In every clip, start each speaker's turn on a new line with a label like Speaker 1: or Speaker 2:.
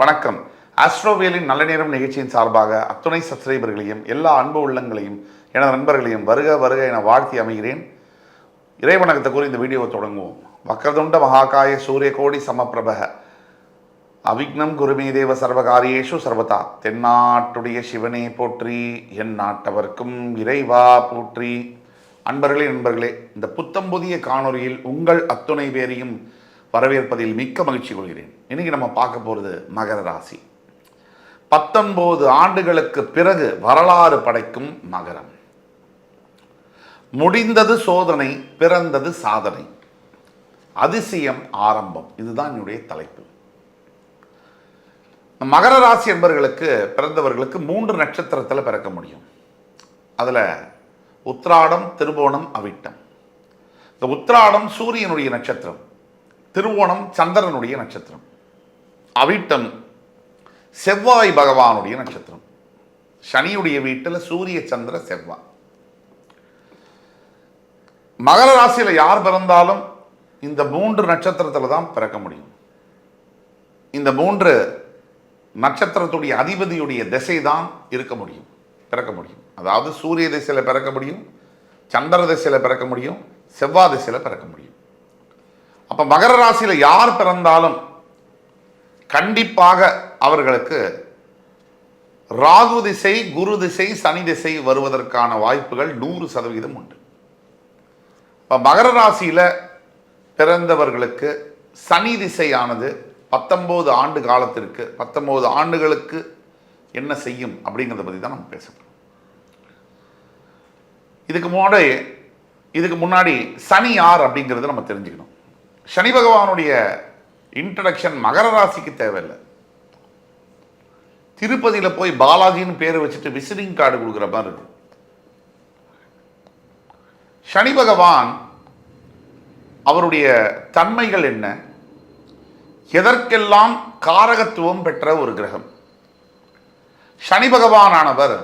Speaker 1: வணக்கம். ஆஸ்ட்ரோவியலின் நல்ல நேரம் நிகழ்ச்சியின் சார்பாக அத்துணை சப்ஸ்கிரைபர்களையும் எல்லா அன்பு உள்ளங்களையும் எனது நண்பர்களையும் வருக வருக என வாழ்த்தி அமைகிறேன். இறைவணக்கத்தை கூறி இந்த வீடியோவை தொடங்குவோம். வக்ரதுண்ட மகாகாய சூரியகோடி சமப்பிரபக அவிக்னம் குருமே தேவ சர்வகாரியேஷு சர்வதா. தென்னாட்டுடைய சிவனே போற்றி, என் நாட்டவர்க்கும் இறைவா போற்றி. நண்பர்களே, இந்த புத்தம் புதிய காணொலியில் உங்கள் அத்துணை பேரையும் வரவேற்பதில் மிக்க மகிழ்ச்சி கொள்கிறேன். இன்னைக்கு நம்ம பார்க்க போகிறது மகர ராசி. 19 ஆண்டுகளுக்கு பிறகு வரலாறு படைக்கும் மகரம். முடிந்தது சோதனை, பிறந்தது சாதனை, அதிசயம் ஆரம்பம். இதுதான் என்னுடைய தலைப்பு. மகர ராசி என்பவர்களுக்கு பிறந்தவர்களுக்கு 3 நட்சத்திரத்தில் பிறக்க முடியும். அதில் உத்திராடம், திருவோணம், அவிட்டம். இந்த உத்திராடம் சூரியனுடைய நட்சத்திரம், திருவோணம் சந்திரனுடைய நட்சத்திரம், அவிட்டம் செவ்வாய் பகவானுடைய நட்சத்திரம். சனியுடைய வீட்டில் சூரிய சந்திர செவ்வாய். மகர ராசியில் யார் பிறந்தாலும் இந்த 3 நட்சத்திரத்தில் தான் பிறக்க முடியும். இந்த 3 நட்சத்திரத்துடைய அதிபதியுடைய திசை தான் இருக்க முடியும், பிறக்க முடியும். அதாவது சூரிய திசையில் பிறக்க முடியும், சந்திர திசையில் பிறக்க முடியும், செவ்வாய் திசையில் பிறக்க முடியும். அப்போ மகர ராசியில் யார் பிறந்தாலும் கண்டிப்பாக அவர்களுக்கு ராகு திசை, குரு திசை, சனி திசை வருவதற்கான வாய்ப்புகள் 100% உண்டு. இப்போ மகர ராசியில் பிறந்தவர்களுக்கு சனி திசையானது 19 ஆண்டு காலத்திற்கு 19 ஆண்டுகளுக்கு என்ன செய்யும் அப்படிங்கிறத பற்றி தான் நம்ம பேசணும். இதுக்கு முன்னாடி சனி யார் அப்படிங்கிறத நம்ம தெரிஞ்சுக்கணும். சனி பகவானுடைய இன்ட்ரடக்ஷன் மகர ராசிக்கு தேவையில்லை. திருப்பதியில் போய் பாலாஜின்னு பேரை வச்சுட்டு விசிட்டிங் கார்டு கொடுக்குற மாதிரி இருக்கு. சனி பகவான் அவருடைய தன்மைகள் என்ன, எதற்கெல்லாம் காரகத்துவம் பெற்ற ஒரு கிரகம். சனி பகவானானவர்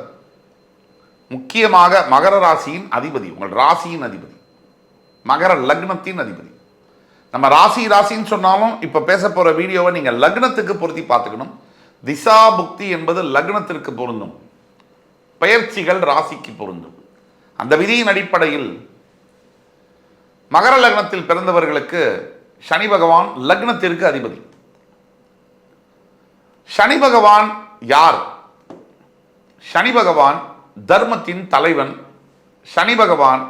Speaker 1: முக்கியமாக மகர ராசியின் அதிபதி, உங்கள் ராசியின் அதிபதி, மகர லக்னத்தின் அதிபதி. நம்ம ராசின்னு சொன்னாலும் இப்போ பேச போகிற வீடியோவை நீங்கள் லக்னத்துக்கு பொருத்தி பார்த்துக்கணும். திசா புக்தி என்பது லக்னத்திற்கு பொருந்தும், பயிற்சிகள் ராசிக்கு பொருந்தும். அந்த விதியின் அடிப்படையில் மகர லக்னத்தில் பிறந்தவர்களுக்கு சனி பகவான் லக்னத்திற்கு அதிபதி. சனி பகவான் யார்? சனி பகவான் தர்மத்தின் தலைவன். சனி பகவான்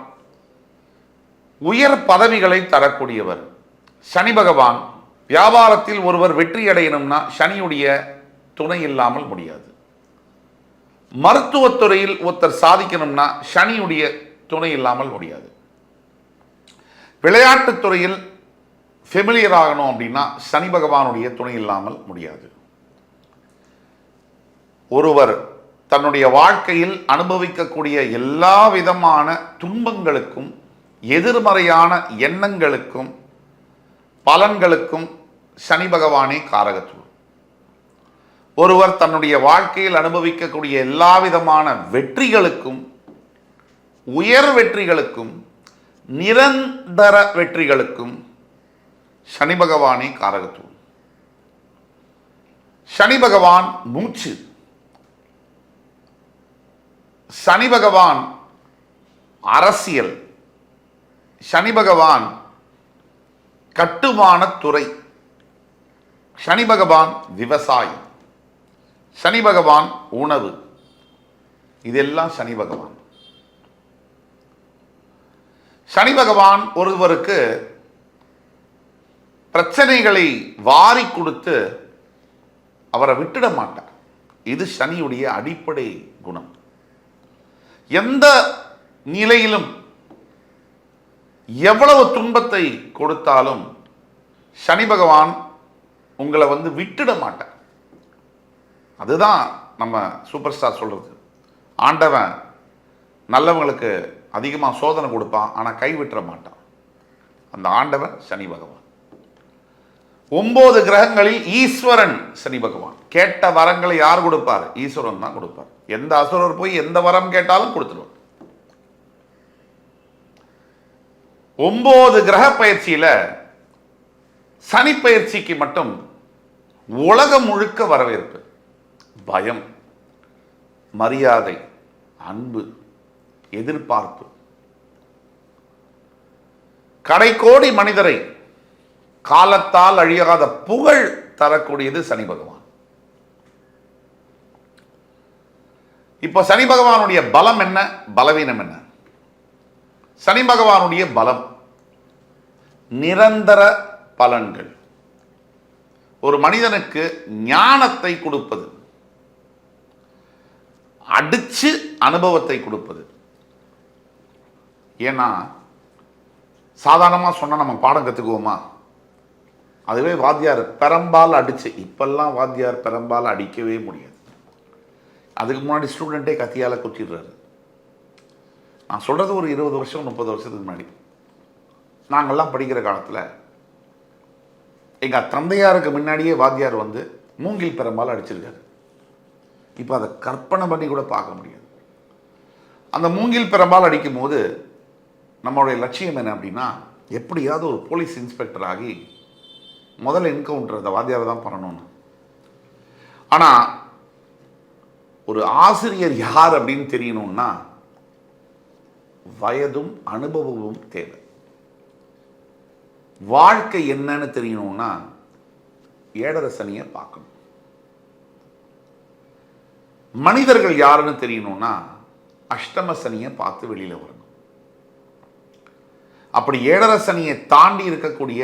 Speaker 1: உயர் பதவிகளை தரக்கூடியவர். சனி பகவான் வியாபாரத்தில் ஒருவர் வெற்றி அடையணும்னா சனியுடைய துணை இல்லாமல் முடியாது. மருத்துவத்துறையில் ஒருத்தர் சாதிக்கணும்னா சனியுடைய துணை இல்லாமல் முடியாது. விளையாட்டுத் துறையில் ஃபெமிலியர் ஆகணும் அப்படின்னா சனி பகவானுடைய துணை இல்லாமல் முடியாது. ஒருவர் தன்னுடைய வாழ்க்கையில் அனுபவிக்கக்கூடிய எல்லா விதமான துன்பங்களுக்கும், எதிர்மறையான எண்ணங்களுக்கும், பலன்களுக்கும் சனி பகவானே காரகத்துவம். ஒருவர் தன்னுடைய வாழ்க்கையில் அனுபவிக்கக்கூடிய எல்லா விதமான வெற்றிகளுக்கும், உயர் வெற்றிகளுக்கும், நிரந்தர வெற்றிகளுக்கும் சனி பகவானே காரகத்துவம். சனி பகவான் மூச்சு. சனி பகவான் அரசியல். சனி பகவான் கட்டுமான துறை. சனி பகவான் விவசாயம். சனி பகவான் உணவு. இதெல்லாம் சனி பகவான். சனி பகவான் ஒருவருக்கு பிரச்சனைகளை வாரி கொடுத்து அவரை விட்டுட மாட்டார். இது சனியுடைய அடிப்படை குணம். எந்த நிலையிலும் எவ்வளவு துன்பத்தை கொடுத்தாலும் சனி பகவான் உங்களை விட்டுட மாட்டார். அதுதான் நம்ம சூப்பர் ஸ்டார் சொல்றது. ஆண்டவன் நல்லவங்களுக்கு அதிகமாக சோதனை கொடுப்பான், ஆனால் கைவிட்டுற மாட்டான். அந்த ஆண்டவன் சனி பகவான். 9 கிரகங்களில் ஈஸ்வரன் சனி பகவான். கேட்ட வரங்களை யார் கொடுப்பார்? ஈஸ்வரன் தான் கொடுப்பார். எந்த அசுரர் போய் எந்த வரம் கேட்டாலும் கொடுத்துருவார். 9 கிரக பயிற்சியில் சனி பயிற்சிக்கு மட்டும் உலகம் முழுக்க வரவேற்பு, பயம், மரியாதை, அன்பு, எதிர்பார்ப்பு. கடைக்கோடி மனிதரை காலத்தால் அழியாத புகழ் தரக்கூடியது சனி பகவான். இப்போ சனி பகவானுடைய பலம் என்ன, பலவீனம் என்ன? சனி பகவானுடைய பலம் நிரந்தர பலன்கள். ஒரு மனிதனுக்கு ஞானத்தை கொடுப்பது, அடிச்சு அனுபவத்தை கொடுப்பது. ஏன்னா சாதாரணமாக சொன்னால் நம்ம பாடம் கற்றுக்குவோமா? அதுவே வாத்தியார் பெரம்பால் அடிச்சு, இப்பெல்லாம் வாத்தியார் பெரம்பால் அடிக்கவே முடியாது. அதுக்கு முன்னாடி ஸ்டூடெண்ட்டே கத்தியால் குத்திடுறாரு. நான் சொல்கிறது ஒரு 20 வருஷம் 30 வருஷத்துக்கு முன்னாடி. நாங்கள்லாம் படிக்கிற காலத்தில் எங்கள் தந்தையாருக்கு முன்னாடியே வாத்தியார் வந்து மூங்கில் பெரம்பால் அடிச்சிருக்காரு. இப்போ அதை கற்பனை பண்ணி கூட பார்க்க முடியாது. அந்த மூங்கில் பெரம்பால் அடிக்கும் போது நம்மளுடைய லட்சியம் என்ன அப்படின்னா, எப்படியாவது ஒரு போலீஸ் இன்ஸ்பெக்டர் ஆகி முதல் என்கவுண்டர் அந்த வாத்தியார் தான் பண்ணணும்னு. ஆனால் ஒரு ஆசிரியர் யார் அப்படின்னு தெரியணும்னா வயதும் அனுபவமும் தேவை. வாழ்க்கை என்னன்னு தெரியணும்னா 7.5 சனியை பார்க்கணும். மனிதர்கள் யாருன்னு தெரியணும்னா அஷ்டம சனியை பார்த்து வெளியில வரணும். அப்படி 7.5 சனியை தாண்டி இருக்கக்கூடிய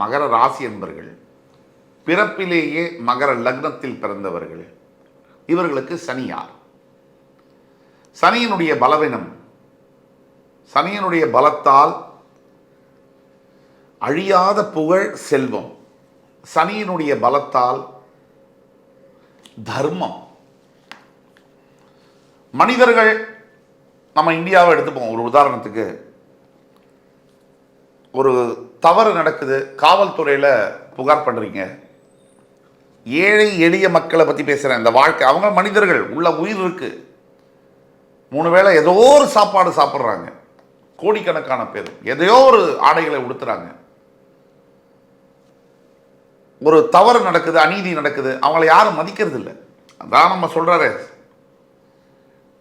Speaker 1: மகர ராசி என்பர்கள், பிறப்பிலேயே மகர லக்னத்தில் பிறந்தவர்கள், இவர்களுக்கு சனி யார்? சனியினுடைய பலவீனம், சனியினுடைய பலத்தால் அழியாத புகழ், செல்வம். சனியினுடைய பலத்தால் தர்மம். மனிதர்கள், நம்ம இந்தியாவை எடுத்துப்போம் ஒரு உதாரணத்துக்கு. ஒரு தவறு நடக்குது, காவல்துறையில் புகார் பண்ணுறீங்க. ஏழை எளிய மக்களை பற்றி பேசுகிறேன். இந்த வாழ்க்கை, அவங்க மனிதர்கள், உள்ள உயிர் இருக்கு. 3 வேளை ஏதோ ஒரு சாப்பாடு சாப்பிட்றாங்க. கோடிக்கணக்கான பேர் எதையோ ஒரு ஆடைகளை உடுத்துறாங்க. ஒரு தவறு நடக்குது, அநீதி நடக்குது, அவங்கள யாரும் மதிக்கிறது இல்லை. அதான் நம்ம சொல்றாரு,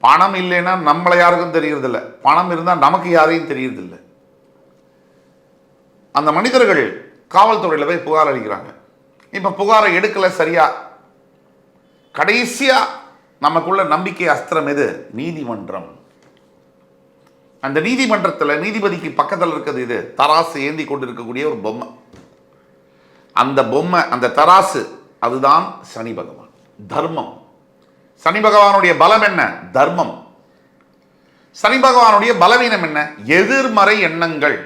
Speaker 1: பணம் இல்லைன்னா நம்மளை யாருக்கும் தெரியறது இல்லை, பணம் இருந்தால் நமக்கு யாரையும் தெரியறது இல்லை. அந்த மனிதர்கள் காவல்துறையில் போய் புகார் அளிக்கிறாங்க. இப்போ புகாரை எடுக்கல சரியா. கடைசியா நமக்குள்ள நம்பிக்கை அஸ்திரம் எது? நீதிமன்றம். அந்த நீதிமன்றத்தில் நீதிபதிக்கு பக்கத்தில் இருக்கிறது இது தராசு ஏந்தி கொண்டு இருக்கக்கூடிய ஒரு பொம்மை. அந்த பொம்மை, அந்த தராசு, அதுதான் சனி பகவான். தர்மம். சனி பகவானுடைய பலம் என்ன? தர்மம். சனி பகவானுடைய பலவீனம் என்ன? எதிர்மறை எண்ணங்கள்.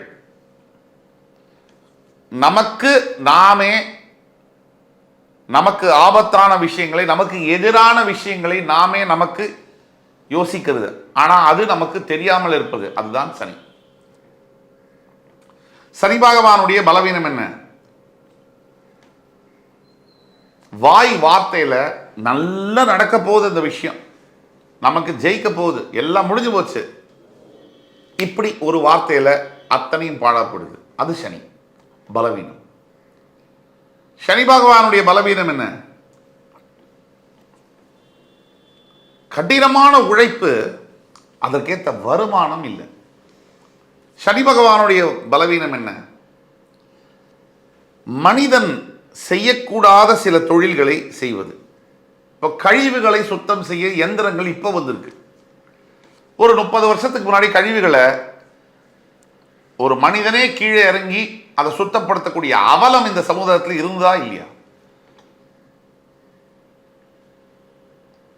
Speaker 1: நமக்கு ஆபத்தான விஷயங்களை, நமக்கு எதிரான விஷயங்களை நாமே நமக்கு யோசிக்கிறது. ஆனா அது நமக்கு தெரியாமல் இருப்பது, அதுதான் சனி. சனி பகவானுடைய பலவீனம் என்ன? வாய் வார்த்தையில நல்லா நடக்க போகுது, இந்த விஷயம் நமக்கு ஜெயிக்க போகுது, எல்லாம் முடிஞ்சு போச்சு, இப்படி ஒரு வார்த்தையில அத்தனையும் பாழாப்படுது, அது சனி பலவீனம். சனி பகவானுடைய பலவீனம் என்ன? கடினமான உழைப்பு, அதற்கேற்ற வருமானம் இல்லை. சனி பகவானுடைய பலவீனம் என்ன? மனிதன் செய்யக்கூடாத சில தொழில்களை செய்வது. இப்போ கழிவுகளை சுத்தம் செய்ய எந்திரங்கள் இப்போ வந்திருக்கு. ஒரு 30 வருஷத்துக்கு முன்னாடி கழிவுகளை ஒரு மனிதனே கீழே இறங்கி அதை சுத்தப்படுத்தக்கூடிய அவலம் இந்த சமுதாயத்தில் இருந்தா இல்லையா?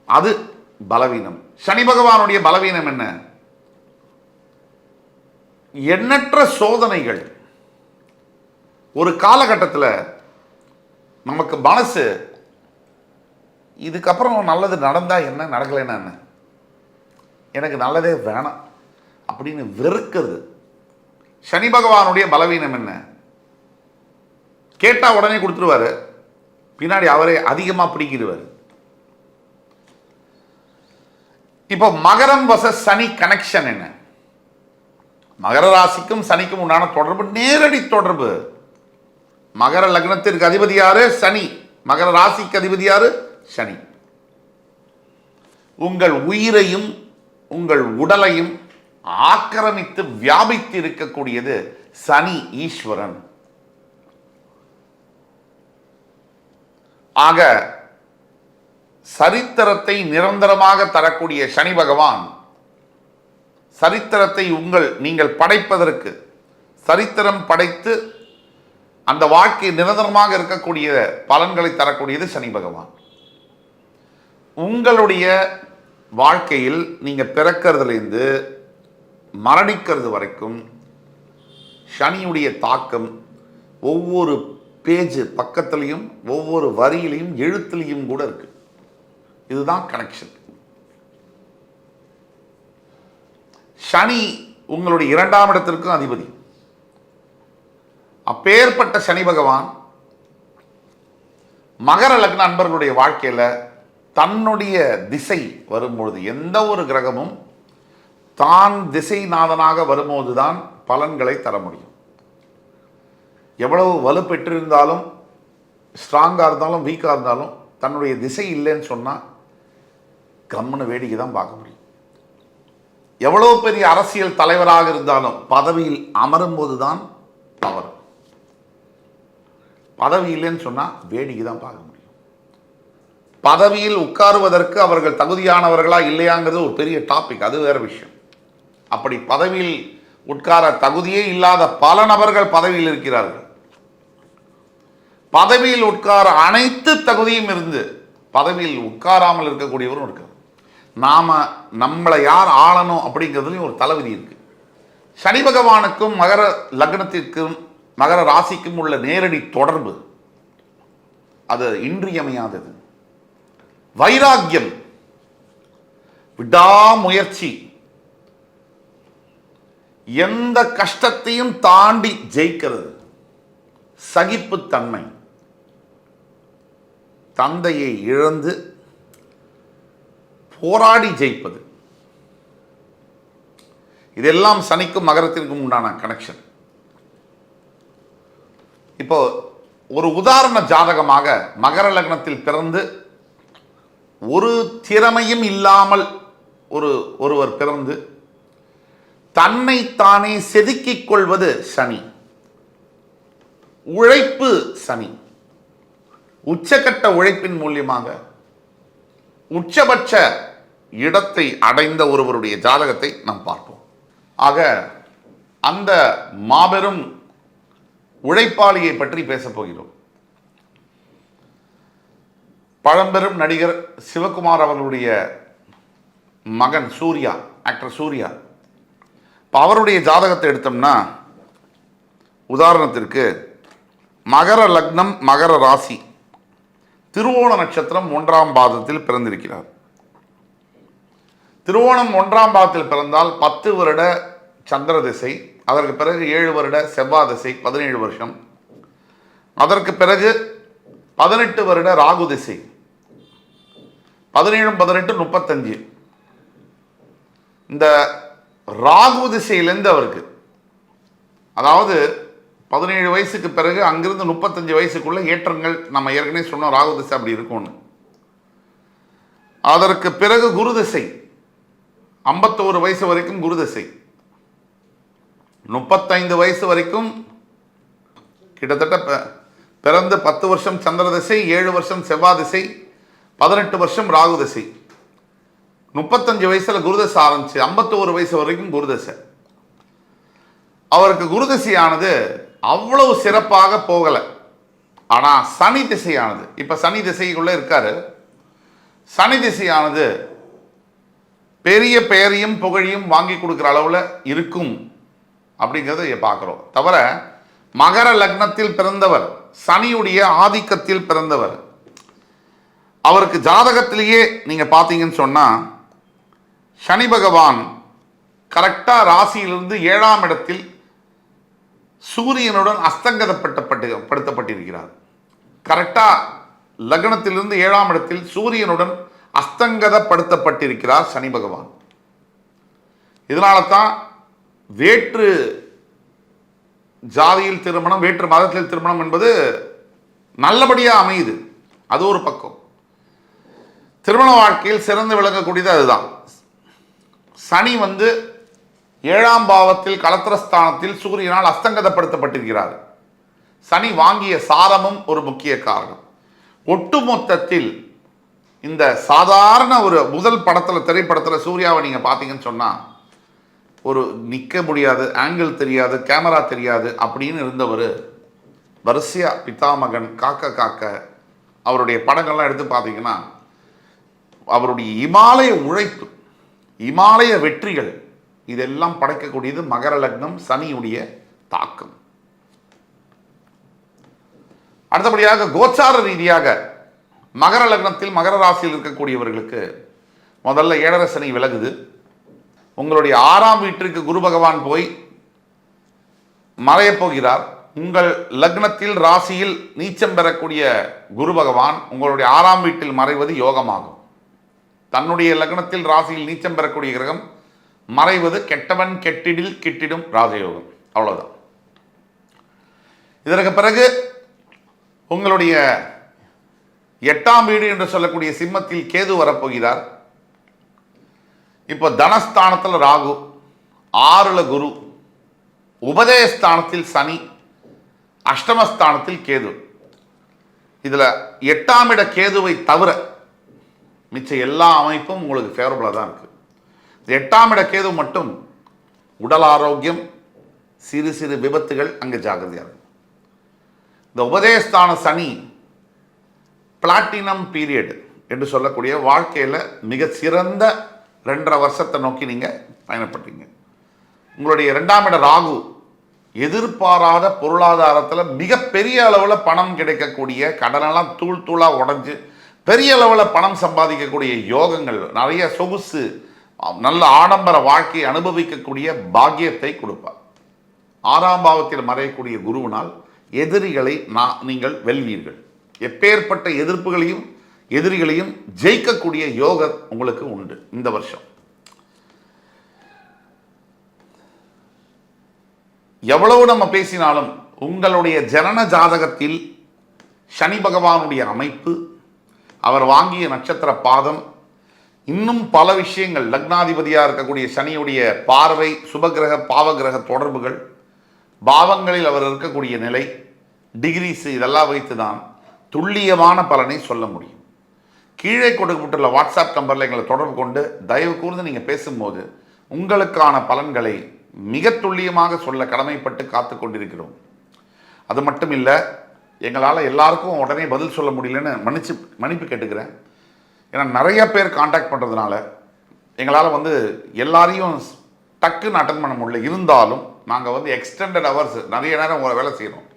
Speaker 1: அது பலவீனம். சனி பகவானுடைய பலவீனம் என்ன? எண்ணற்ற சோதனைகள். ஒரு காலகட்டத்தில் நமக்கு மனசு, இதுக்கப்புறம் நல்லது நடந்தா என்ன, நடக்கலைன்னா என்ன, எனக்கு நல்லதே வேணாம் அப்படின்னு வெறுக்கிறது. சனி பகவானுடைய பலவீனம் என்ன? கேட்டா உடனே கொடுத்துருவாரு, பின்னாடி அவரே அதிகமா பிடிக்கிடுவார். இப்போ மகரம் வச சனி கனெக்ஷன் என்ன? மகர ராசிக்கும் சனிக்கும் உண்டான தொடர்பு நேரடி தொடர்பு. மகர லக்னத்திற்கு அதிபதி யாரு? சனி. மகர ராசிக்கு அதிபதி யாரு? சனி. உங்கள் உயிரையும் உங்கள் உடலையும் ஆக்கிரமித்து வியாபித்து இருக்கக்கூடியது சனி ஈஸ்வரன். ஆக சரித்திரத்தை நிரந்தரமாக தரக்கூடிய சனி பகவான் சரித்திரத்தை நீங்கள் படைப்பதற்கு, சரித்திரம் படைத்து அந்த வாழ்க்கை நிரந்தரமாக இருக்கக்கூடிய பலன்களை தரக்கூடியது சனி பகவான். உங்களுடைய வாழ்க்கையில் நீங்க பிறக்கிறதுலேருந்து மரணிக்கிறது வரைக்கும் சனியுடைய தாக்கம் ஒவ்வொரு பேஜ் பக்கத்திலையும் ஒவ்வொரு வரியிலையும் எழுத்துலையும் கூட இருக்கு. இதுதான் கனெக்ஷன். சனி உங்களுடைய 2ஆம் இடத்திற்கும் அதிபதி. அப்பேற்பட்ட சனி பகவான் மகர லக்ன அன்பர்களுடைய வாழ்க்கையில தன்னுடைய திசை வரும்பொழுது, எந்த ஒரு கிரகமும் தான் திசைநாதனாக வரும்போதுதான் பலன்களை தர முடியும். எவ்வளவு வலுப்பெற்றிருந்தாலும், ஸ்ட்ராங்காக இருந்தாலும், வீக்காக இருந்தாலும், தன்னுடைய திசை இல்லைன்னு சொன்னால் கம்முன்னு வேடிக்கை தான் பார்க்க முடியும். எவ்வளோ பெரிய அரசியல் தலைவராக இருந்தாலும் பதவியில் அமரும்போது தான் பவர். பதவி இல்லைன்னு சொன்னால் வேடிக்கை தான் பார்க்க முடியும். பதவியில் உட்காருவதற்கு அவர்கள் தகுதியானவர்களா இல்லையாங்கிறது ஒரு பெரிய டாபிக், அது வேற விஷயம். அப்படி பதவியில் உட்கார தகுதியே இல்லாத பல நபர்கள் பதவியில் இருக்கிறார்கள். பதவியில் உட்கார அனைத்து தகுதியும் இருந்து பதவியில் உட்காராமல் இருக்கக்கூடியவரும் இருக்கார். நம்மளை யார் ஆளணும் அப்படிங்கிறதுலையும் ஒரு தலைவிதி இருக்கு. சனி பகவானுக்கும் மகர லக்னத்திற்கும் மகர ராசிக்கும் உள்ள நேரடி தொடர்பு அது இன்றியமையாதது. வைராக்கியம், விடாமுயற்சி, எந்த கஷ்டத்தையும் தாண்டி ஜெயிக்கிறது, சகிப்புத்தன்மை, தந்தையை இழந்து போராடி ஜெயிப்பது, இதெல்லாம் சனிக்கும் மகரத்திற்கும் உண்டான கனெக்ஷன். இப்போ ஒரு உதாரண ஜாதகமாக மகர லக்னத்தில் பிறந்து ஒரு திறமையும் இல்லாமல் ஒருவர் பிறந்து தன்னை தானே செதுக்கிக் கொள்வது சனி. உழைப்பு சனி. உச்சகட்ட உழைப்பின் மூலியமாக உச்சபட்ச இடத்தை அடைந்த ஒருவருடைய ஜாதகத்தை நாம் பார்ப்போம். ஆக அந்த மாபெரும் உழைப்பாளியை பற்றி பேசப் போகிறோம். பழம்பெரும் நடிகர் சிவகுமார் அவர்களுடைய மகன் சூர்யா, ஆக்டர் சூர்யா. இப்போ அவருடைய ஜாதகத்தை எடுத்தோம்னா, உதாரணத்திற்கு மகர லக்னம் மகர ராசி, திருவோண நட்சத்திரம் 1ஆம் பாதத்தில் பிறந்திருக்கிறார். திருவோணம் 1ஆம் பாதத்தில் பிறந்தால் 10 வருட சந்திர திசை, அதற்கு பிறகு 7 வருட செவ்வாய் திசை 17 வருஷம், அதற்கு பிறகு 18 வருட ராகு திசை 17 18 35. இந்த ராகு திசையிலேருந்து அவருக்கு, அதாவது 17 வயசுக்கு பிறகு அங்கிருந்து 35 வயசுக்குள்ள ஏற்றங்கள், நம்ம ஏற்கனவே சொன்னோம் ராகு திசை அப்படி இருக்கும்னு. அதற்கு பிறகு குரு திசை 51 வயசு வரைக்கும் குரு திசை, 35 வயசு வரைக்கும் கிட்டத்தட்ட பிறந்து 10 வருஷம் சந்திர திசை, 7 வருஷம் செவ்வாய் திசை, 18 வருஷம் ராகு திசை, 35 வயசுல குரு திசை ஆரம்பிச்சு 51 வயசு வரைக்கும் குரு திசை. அவருக்கு குரு திசையானது அவ்வளவு சிறப்பாக போகல. ஆனா சனி திசையானது, இப்ப சனி திசைக்குள்ள இருக்காரு, சனி திசையானது பெரிய பெயரையும் புகழையும் வாங்கி கொடுக்குற அளவுல இருக்கும் அப்படிங்கிறத பார்க்கிறோம். தவிர மகர லக்னத்தில் பிறந்தவர், சனியுடைய ஆதிக்கத்தில் பிறந்தவர், அவருக்கு ஜாதகத்திலேயே நீங்க பார்த்தீங்கன்னு சொன்னா சனி பகவான் கரெக்டா ராசியிலிருந்து 7ஆம் இடத்தில் சூரியனுடன் அஸ்தங்கதப்படுத்தப்பட்டிருக்கிறார். கரெக்டா லக்னத்திலிருந்து 7ஆம் இடத்தில் சூரியனுடன் அஸ்தங்கதப்படுத்தப்பட்டிருக்கிறார் சனி பகவான். இதனால தான் வேற்று ஜாதியில் திருமணம், வேற்று மதத்தில் திருமணம் என்பது நல்லபடியாக அமையுது. அது ஒரு பக்கம். திருமண வாழ்க்கையில் சிறந்து விளங்கக்கூடியது அதுதான். சனி 7ஆம் பாவத்தில் கலத்திரஸ்தானத்தில் சூரியனால் அஸ்தங்கதப்படுத்தப்பட்டிருக்கிறார். சனி வாங்கிய சாரமும் ஒரு முக்கிய காரணம். ஒட்டுமொத்தத்தில் இந்த சாதாரண ஒரு முதல் படத்தில், திரைப்படத்தில் சூர்யாவை நீங்கள் பார்த்தீங்கன்னு சொன்னால் ஒரு நிற்க முடியாது, ஆங்கிள் தெரியாது, கேமரா தெரியாது அப்படின்னு இருந்தவர் வரிசையா பிதாமகன், காக்க காக்க அவருடைய படங்கள்லாம் எடுத்து பார்த்தீங்கன்னா அவருடைய இமாலய உழைப்பு, இமாலய வெற்றிகள் இதெல்லாம் படைக்கக்கூடியது மகர லக்னம், சனியுடைய தாக்கம். அடுத்தபடியாக கோச்சார ரீதியாக மகர லக்னத்தில் மகர ராசியில் இருக்கக்கூடியவர்களுக்கு முதல்ல 7.5 சனி விலகுது. உங்களுடைய 6ஆம் வீட்டிற்கு குரு பகவான் போய் மறையப் போகிறார். உங்கள் லக்னத்தில் ராசியில் நீச்சம் பெறக்கூடிய குரு பகவான் உங்களுடைய 6ஆம் வீட்டில் மறைவது யோகமாகும். தன்னுடைய லக்னத்தில் ராசியில் நீச்சம் பெறக்கூடிய கிரகம் மறைவது கெட்டவன் கெட்டிடில் கிட்டிடும் ராஜயோகம். அவ்வளவுதான். இதற்கு பிறகு உங்களுடைய 8ஆம் வீடு என்று சொல்லக்கூடிய சிம்மத்தில் கேது வரப்போகிறார். இப்போ தனஸ்தானத்தில் ராகு, 6ல் குரு, உபதயஸ்தானத்தில் சனி, அஷ்டமஸ்தானத்தில் கேது. இதில் 8ஆம் இட கேதுவை தவிர மிச்ச எல்லா அமைப்பும் உங்களுக்கு ஃபேவரபுளாக தான் இருக்குது. 8ஆம் இட கேது மட்டும் உடல் ஆரோக்கியம், சிறு சிறு விபத்துகள் அங்கே ஜாகிரதையாக இருக்கும். இந்த உபதயஸ்தான சனி பிளாட்டினம் பீரியட் என்று சொல்லக்கூடிய வாழ்க்கையில் மிக சிறந்த 2.5 வருஷத்தை நோக்கி நீங்கள் பயணப்பட்டீங்க. உங்களுடைய 2ஆம் இட ராகு எதிர்பாராத பொருளாதாரத்தில் மிகப்பெரிய அளவில் பணம் கிடைக்கக்கூடிய, கடனெல்லாம் தூள் தூளாக உடஞ்சி பெரிய அளவில் பணம் சம்பாதிக்கக்கூடிய யோகங்கள், நிறைய சொகுசு நல்ல ஆடம்பர வாழ்க்கையை அனுபவிக்கக்கூடிய பாக்கியத்தை கொடுப்பார். 6ஆம் பாவத்தில் மறையக்கூடிய குருவினால் எதிரிகளை நீங்கள் வெல்வீர்கள். எப்பேற்பட்ட எதிர்ப்புகளையும் எதிரிகளையும் ஜெயிக்கக்கூடிய யோகம் உங்களுக்கு உண்டு இந்த வருஷம். எவ்வளவு நம்ம பேசினாலும் உங்களுடைய ஜனன ஜாதகத்தில் சனி பகவானுடைய அமைப்பு, அவர் வாங்கிய நட்சத்திர பாதம், இன்னும் பல விஷயங்கள், லக்னாதிபதியாக இருக்கக்கூடிய சனியுடைய பார்வை, சுபகிரக பாவகிரக தொடர்புகள், பாவங்களில் அவர் இருக்கக்கூடிய நிலை, டிகிரிஸ், இதெல்லாம் வைத்து தான் துல்லியமான பலனை சொல்ல முடியும். கீழே கொடுக்கப்பட்டுள்ள வாட்ஸ்அப் நம்பரில் எங்களை தொடர்பு கொண்டு தயவு கூர்ந்து நீங்கள் பேசும்போது உங்களுக்கான பலன்களை மிக துல்லியமாக சொல்ல கடமைப்பட்டு காத்து கொண்டிருக்கிறோம். அது மட்டும் இல்லை, எங்களால் எல்லாருக்கும் உடனே பதில் சொல்ல முடியலன்னு மன்னிப்பு கேட்டுக்கிறேன். ஏன்னா நிறைய பேர் காண்டாக்ட் பண்ணுறதுனால எங்களால் எல்லாரையும் டக்குன்னு அட்டன் பண்ண முடியல. இருந்தாலும் நாங்கள் எக்ஸ்டெண்டட் ஹவர்ஸ் நிறைய நேரம் உங்களை வேலை செய்கிறோம்.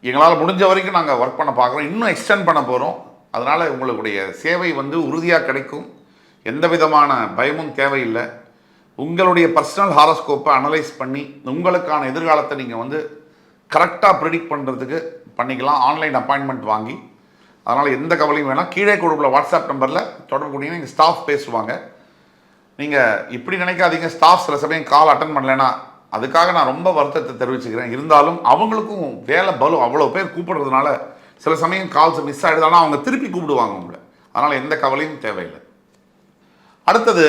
Speaker 1: எங்களால் முடிஞ்ச வரைக்கும் நாங்கள் ஒர்க் பண்ண பார்க்குறோம். இன்னும் எக்ஸ்டெண்ட் பண்ண போகிறோம். அதனால் உங்களுடைய சேவை உறுதியாக கிடைக்கும். எந்த விதமான பயமும் தேவையில்லை. உங்களுடைய பர்சனல் ஹாரோஸ்கோப்பை அனலைஸ் பண்ணி உங்களுக்கான எதிர்காலத்தை நீங்கள் கரெக்டாக ப்ரிடிக்ட் பண்ணுறதுக்கு பண்ணிக்கலாம். ஆன்லைன் அப்பாயின்மெண்ட் வாங்கி. அதனால் எந்த கவலையும் வேணாம். கீழே கொடுக்குற வாட்ஸ்அப் நம்பரில் தொடர்பு கொண்டீங்கன்னா எங்கள் ஸ்டாஃப் பேசுவாங்க. நீங்கள் இப்படி நினைக்காதீங்க, ஸ்டாஃப் சில சமயம் கால் அட்டன் பண்ணலைன்னா அதுக்காக நான் ரொம்ப வருத்தத்தை தெரிவிச்சுக்கிறேன். இருந்தாலும் அவங்களுக்கும் வேலை பலு, அவ்வளோ பேர் கூப்பிடுறதுனால சில சமயம் கால்ஸ் மிஸ் ஆகிடுது. ஆனால் அவங்க திருப்பி கூப்பிடுவாங்க உங்களை. அதனால் எந்த கவலையும் தேவையில்லை. அடுத்தது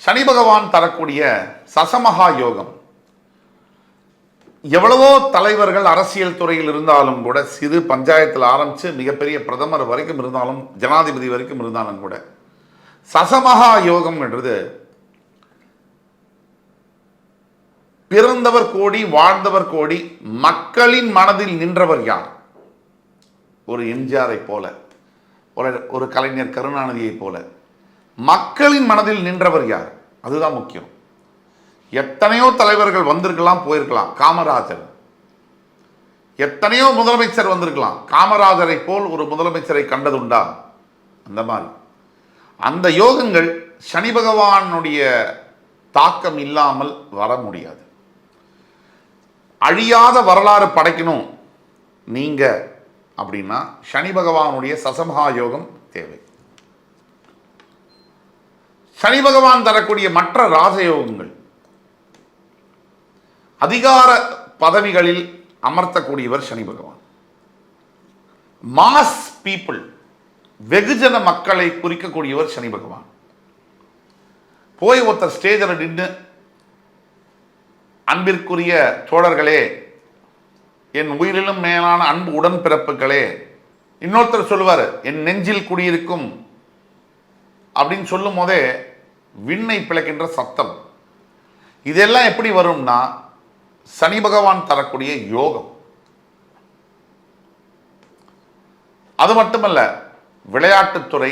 Speaker 1: சனி பகவான் தரக்கூடிய சசமகா யோகம். எவ்வளவோ தலைவர்கள் அரசியல் துறையில் இருந்தாலும் கூட, சிறு பஞ்சாயத்தில் ஆரம்பித்து மிகப்பெரிய பிரதமர் வரைக்கும் இருந்தாலும், ஜனாதிபதி வரைக்கும் இருந்தாலும் கூட, சசமகா யோகம் என்றது பிறந்தவர் கோடி வாழ்ந்தவர் கோடி, மக்களின் மனதில் நின்றவர் யார்? ஒரு எம்ஜிஆரை போல, ஒரு கலைஞர் கருணாநிதியை போல மக்களின் மனதில் நின்றவர் யார்? அதுதான் முக்கியம். எத்தனையோ தலைவர்கள் வந்திருக்கலாம், போயிருக்கலாம். காமராஜர், எத்தனையோ முதலமைச்சர் வந்திருக்கலாம். காமராஜரை போல் ஒரு முதலமைச்சரை கண்டதுண்டா? அந்த மாதிரி அந்த யோகங்கள் சனி பகவானுடைய தாக்கம் இல்லாமல் வர முடியாது. அழியாத வரலாறு படைக்கணும் நீங்க அப்படின்னா சனி பகவானுடைய சசமகா யோகம் தேவை. சனி பகவான் தரக்கூடிய மற்ற ராஜயோகங்கள், அதிகார பதவிகளில் அமர்த்தக்கூடியவர் சனி பகவான். மாஸ் பீப்புள், வெகுஜன மக்களை குறிக்கக்கூடியவர் சனி பகவான். போய் ஒருத்தர் ஸ்டேஜில் நின்று, அன்பிற்குரிய தோழர்களே, என் உயிரிலும் மேலான அன்பு உடன்பிறப்புகளே, இன்னொருத்தர் சொல்லுவார் என் நெஞ்சில் குடியிருக்கும் அப்படின்னு சொல்லும் போதே விண்ணை பிளக்கின்ற சத்தம். இதெல்லாம் எப்படி வரும்னா சனி பகவான் தரக்கூடிய யோகம். அது மட்டுமல்ல, விளையாட்டுத்துறை,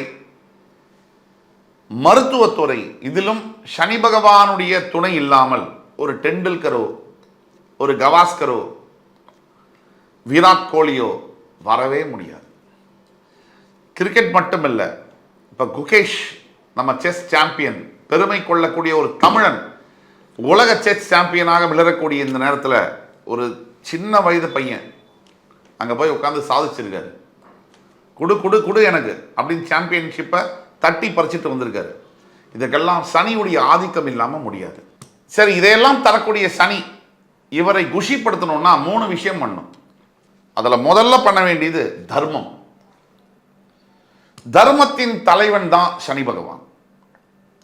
Speaker 1: மருத்துவத்துறை, இதிலும் சனி பகவானுடைய துணை இல்லாமல் ஒரு டெண்டுல்கரோ, ஒரு கவாஸ்கரோ, விராட் கோலியோ வரவே முடியாது. கிரிக்கெட் மட்டுமில்ல, இப்போ குகேஷ் நம்ம செஸ் சாம்பியன், பெருமை கொள்ளக்கூடிய ஒரு தமிழன், உலக செஸ் சாம்பியனாக விளரக்கூடிய இந்த நேரத்தில் ஒரு சின்ன வயது பையன் அங்கே போய் உட்காந்து சாதிச்சிருக்காரு. குடு குடு குடு எனக்கு அப்படின்னு சாம்பியன்ஷிப்பை தட்டி பறிச்சுட்டு வந்திருக்காரு. இதுக்கெல்லாம் சனியுடைய ஆதிக்கம் இல்லாமல் முடியாது. சரி, இதையெல்லாம் தரக்கூடிய சனி இவரை குஷிப்படுத்தணும்னா 3 விஷயம் பண்ணும். அதில் முதல்ல பண்ண வேண்டியது தர்மம். தர்மத்தின் தலைவன் தான் சனி பகவான்.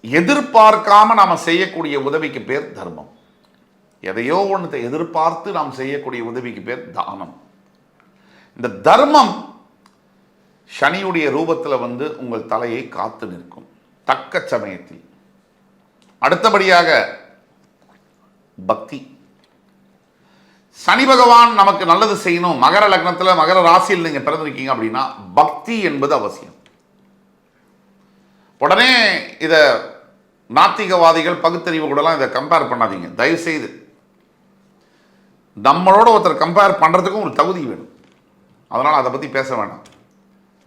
Speaker 1: எதிர்பார்க்காம நாம செய்யக்கூடிய உதவிக்கு பேர் தர்மம். எதையோ ஒன்று எதிர்பார்த்து நாம் செய்யக்கூடிய உதவிக்கு பேர் தானம். இந்த தர்மம் சனியுடைய ரூபத்தில் வந்து உங்கள் தலையை காத்து நிற்கும் தக்க சமயத்தில். அடுத்தபடியாக பக்தி. சனி பகவான் நமக்கு நல்லது செய்யணும், மகர லக்னத்தில் மகர ராசியில் நீங்க பிறந்திருக்கீங்க அப்படின்னா பக்தி என்பது அவசியம். உடனே இதை நாத்திகவாதிகள் பகுத்தறிவு கூடலாம் இதை கம்பேர் பண்ணாதீங்க தயவு செய்து. நம்மளோட ஒருத்தர் கம்பேர் பண்ணுறதுக்கும் ஒரு தகுதி வேணும். அதனால் அதை பற்றி பேச வேண்டாம்.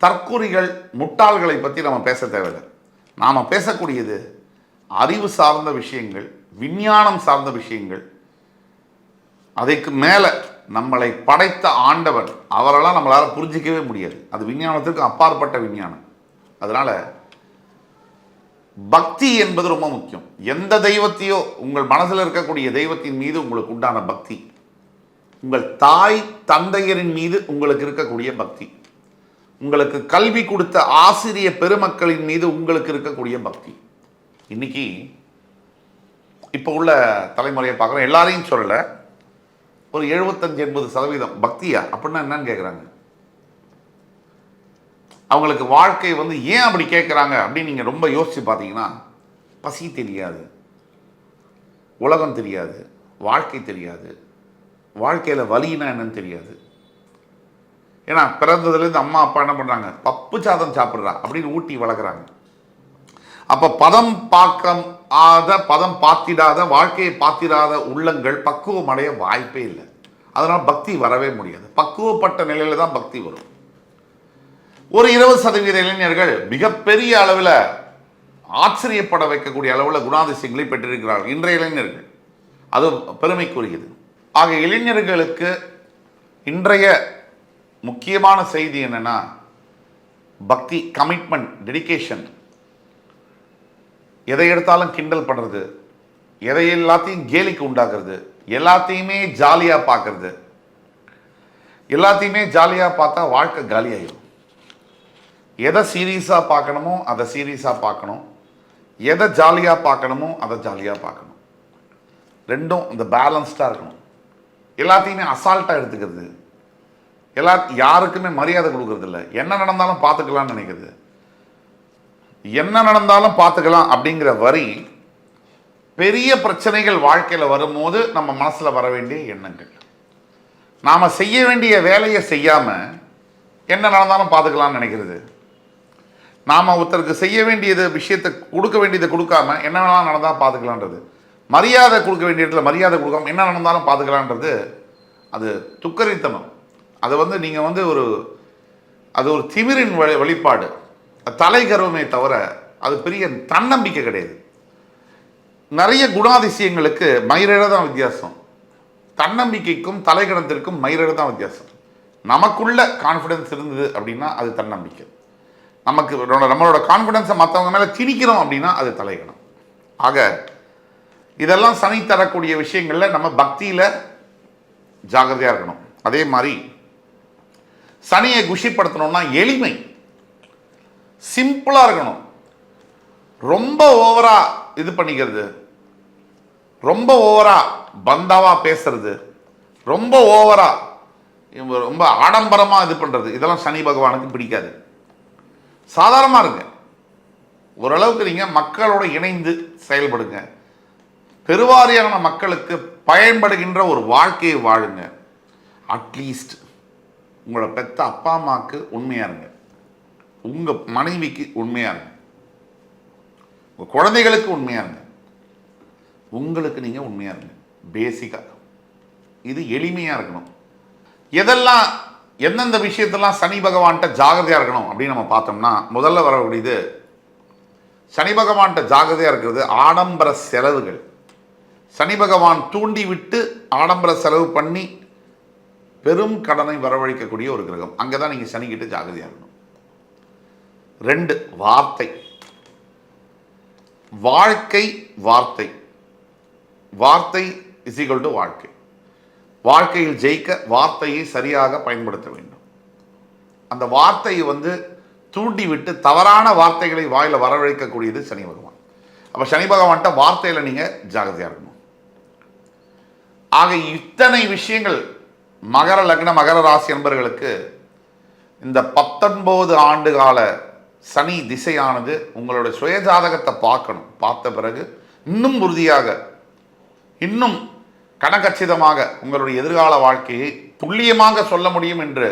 Speaker 1: தற்குறிகள், முட்டாள்களை பற்றி நம்ம பேச தேவையில்லை. நாம் பேசக்கூடியது அறிவு சார்ந்த விஷயங்கள், விஞ்ஞானம் சார்ந்த விஷயங்கள். அதுக்கு மேலே நம்மளை படைத்த ஆண்டவன், அவரெல்லாம் நம்மளால் புரிஞ்சிக்கவே முடியாது. அது விஞ்ஞானத்திற்கு அப்பாற்பட்ட விஞ்ஞானம். அதனால் பக்தி என்பது ரொம்ப முக்கியம். எந்த தெய்வத்தையோ, உங்கள் மனசில் இருக்கக்கூடிய தெய்வத்தின் மீது உங்களுக்கு உண்டான பக்தி, உங்கள் தாய் தந்தையரின் மீது உங்களுக்கு இருக்கக்கூடிய பக்தி, உங்களுக்கு கல்வி கொடுத்த ஆசிரிய பெருமக்களின் மீது உங்களுக்கு இருக்கக்கூடிய பக்தி. இன்னைக்கு இப்போ உள்ள தலைமுறையை பார்க்குறோம், எல்லாரையும் சொல்லலை, ஒரு 75-80% பக்தியா அப்படின்னா என்னன்னு கேட்குறாங்க. அவங்களுக்கு வாழ்க்கை வந்து ஏன் அப்படி கேட்குறாங்க அப்படின்னு நீங்கள் ரொம்ப யோசித்து பார்த்தீங்கன்னா, பசி தெரியாது, உலகம் தெரியாது, வாழ்க்கை தெரியாது, வாழ்க்கையில் வலினா என்னன்னு தெரியாது. ஏன்னா பிறந்ததுலேருந்து அம்மா அப்பா என்ன பண்ணுறாங்க, பப்பு சாதம் சாப்பிட்றா அப்படின்னு ஊட்டி வளர்க்குறாங்க. அப்போ பதம் பார்த்திடாத வாழ்க்கையை பார்த்திடாத உள்ளங்கள் பக்குவம் அடைய வாய்ப்பே இல்லை. அதனால் பக்தி வரவே முடியாது. பக்குவப்பட்ட நிலையில் தான் பக்தி வரும். ஒரு 20% இளைஞர்கள் மிகப்பெரிய அளவில் ஆச்சரியப்பட வைக்கக்கூடிய அளவில் குணாதிசயங்களை பெற்றிருக்கிறார்கள் இன்றைய இளைஞர்கள். அது பெருமைக்குரியது. ஆக இளைஞர்களுக்கு இன்றைய முக்கியமான செய்தி என்னன்னா, பக்தி, கமிட்மெண்ட், டெடிகேஷன். எதை எடுத்தாலும் கிண்டல் பண்ணுறது, எதை எல்லாத்தையும் கேலிக்கு உண்டாக்குறது, எல்லாத்தையுமே ஜாலியாக பார்க்கறது. எல்லாத்தையுமே ஜாலியாக பார்த்தா வாழ்க்கை காலியாயிடும். எதை சீரியஸாக பார்க்கணுமோ அதை சீரியஸாக பார்க்கணும், எதை ஜாலியாக பார்க்கணுமோ அதை ஜாலியாக பார்க்கணும். ரெண்டும் இந்த பேலன்ஸ்டாக இருக்கணும். எல்லாத்தையுமே அசால்ட்டாக எடுத்துக்கிறது, யாருக்குமே மரியாதை கொடுக்கறது இல்லை. என்ன நடந்தாலும் பார்த்துக்கலாம்னு நினைக்கிறது. என்ன நடந்தாலும் பார்த்துக்கலாம் அப்படிங்கிற வரி பெரிய பிரச்சனைகள் வாழ்க்கையில் வரும்போது நம்ம மனசில் வர வேண்டிய எண்ணங்கள். நாம் செய்ய வேண்டிய வேலையை செய்யாமல் என்ன நடந்தாலும் பார்த்துக்கலாம்னு நினைக்கிறது. நாம் ஒருத்தருக்கு செய்ய வேண்டியது விஷயத்தை கொடுக்க வேண்டியதை கொடுக்காம என்ன வேணாலும் நடந்தால் பார்த்துக்கலான்றது, மரியாதை கொடுக்க வேண்டிய இடத்துல மரியாதை கொடுக்காம என்ன நடந்தாலும் பார்த்துக்கலான்றது, அது துக்கரித்தனம். அது வந்து நீங்கள் வந்து அது ஒரு திமிரின் வெளிப்பாடு, தலைகர்வமே தவிர அது பெரிய தன்னம்பிக்கை கிடையாது. நிறைய குணாதிசயங்களுக்கு மயிரிழ தான் வித்தியாசம். தன்னம்பிக்கைக்கும் தலைகணத்திற்கும் மயிரிழ தான் வித்தியாசம். நமக்குள்ள கான்ஃபிடன்ஸ் இருந்தது அப்படின்னா அது தன்னம்பிக்கை. நம்மளோட கான்ஃபிடன்ஸை மற்றவங்க மேலே திணிக்கிறோம் அப்படின்னா அது தலைகணம். ஆக இதெல்லாம் சனி தரக்கூடிய விஷயங்களில் நம்ம பக்தியில் ஜாகிரதையாக இருக்கணும். அதே மாதிரி சனியை குஷிப்படுத்தணும்னா எளிமை. சிம்பிளா இருக்கணும். ரொம்ப ஓவரா இது பண்ணிக்கிறது, ரொம்ப ஓவரா பந்தாவா பேசுறது, ரொம்ப ஓவரா ரொம்ப ஆடம்பரமா இது பண்றது, இதெல்லாம் சனி பகவானுக்கு பிடிக்காது. சாதாரணமா இருங்க. ஓரளவுக்கு நீங்க மக்களோட இணைந்து செயல்படுங்க. பெருவாரியான மக்களுக்கு பயன்படுகின்ற ஒரு வாழ்க்கையை வாழுங்க. அட்லீஸ்ட் உங்களோட பெத்த அப்பா அம்மாவுக்கு உண்மையா இருங்க, உங்க மனைவிக்கு உண்மையா இருங்க, உங்க குழந்தைகளுக்கு உண்மையா இருங்க, உங்களுக்கு நீங்க உண்மையா இருங்க. பேசிக்கா இது எளிமையா இருக்கணும். எதெல்லாம் எந்தெந்த விஷயத்தெல்லாம் சனி பகவான்கிட்ட ஜாகிரதையா இருக்கணும் அப்படின்னு நம்ம பார்த்தோம்னா, முதல்ல வரக்கூடியது சனி பகவான்கிட்ட ஜாகிரதையா இருக்கிறது ஆடம்பர செலவுகள். சனி பகவான் தூண்டி விட்டு ஆடம்பர செலவு பண்ணி பெரும் கடனை வரவழைக்கக்கூடிய ஒரு கிரகம். அங்கதான் நீங்க சனி கிட்ட ஜாகிரதையா இருக்கணும். 2, வார்த்தை. வாழ்க்கை வார்த்தை. வார்த்தை இஸ் ஈக்வல் டு வாழ்க்கை. வாழ்க்கையில் ஜெயிக்க வார்த்தையை சரியாக பயன்படுத்த வேண்டும். அந்த வார்த்தையை தூண்டி விட்டு தவறான வார்த்தைகளை வாயில வரவழைக்கக்கூடியது சனி பகவான். அப்ப சனி பகவான்கிட்ட வார்த்தையில நீங்க ஜாகிரதையா இருக்கணும். ஆக இத்தனை விஷயங்கள் மகர லக்ன மகர ராசி என்பவர்களுக்கு இந்த 19 ஆண்டு கால சனி திசையானது உங்களுடைய சுயஜாதகத்தை பார்க்கணும். பார்த்த பிறகு இன்னும் உறுதியாக, இன்னும் கனகச்சிதமாக உங்களுடைய எதிர்கால வாழ்க்கையை துல்லியமாக சொல்ல முடியும் என்று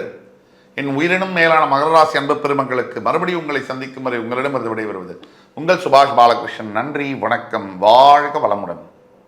Speaker 1: என் உயிரினும் மேலான மகர ராசி அன்பு பெருமக்களுக்கு மறுபடியும் உங்களை சந்திக்கும் வரை உங்களிடமிருந்து விடைபெறுவது உங்கள் சுபாஷ் பாலகிருஷ்ணன். நன்றி, வணக்கம், வாழ்க வளமுடன்.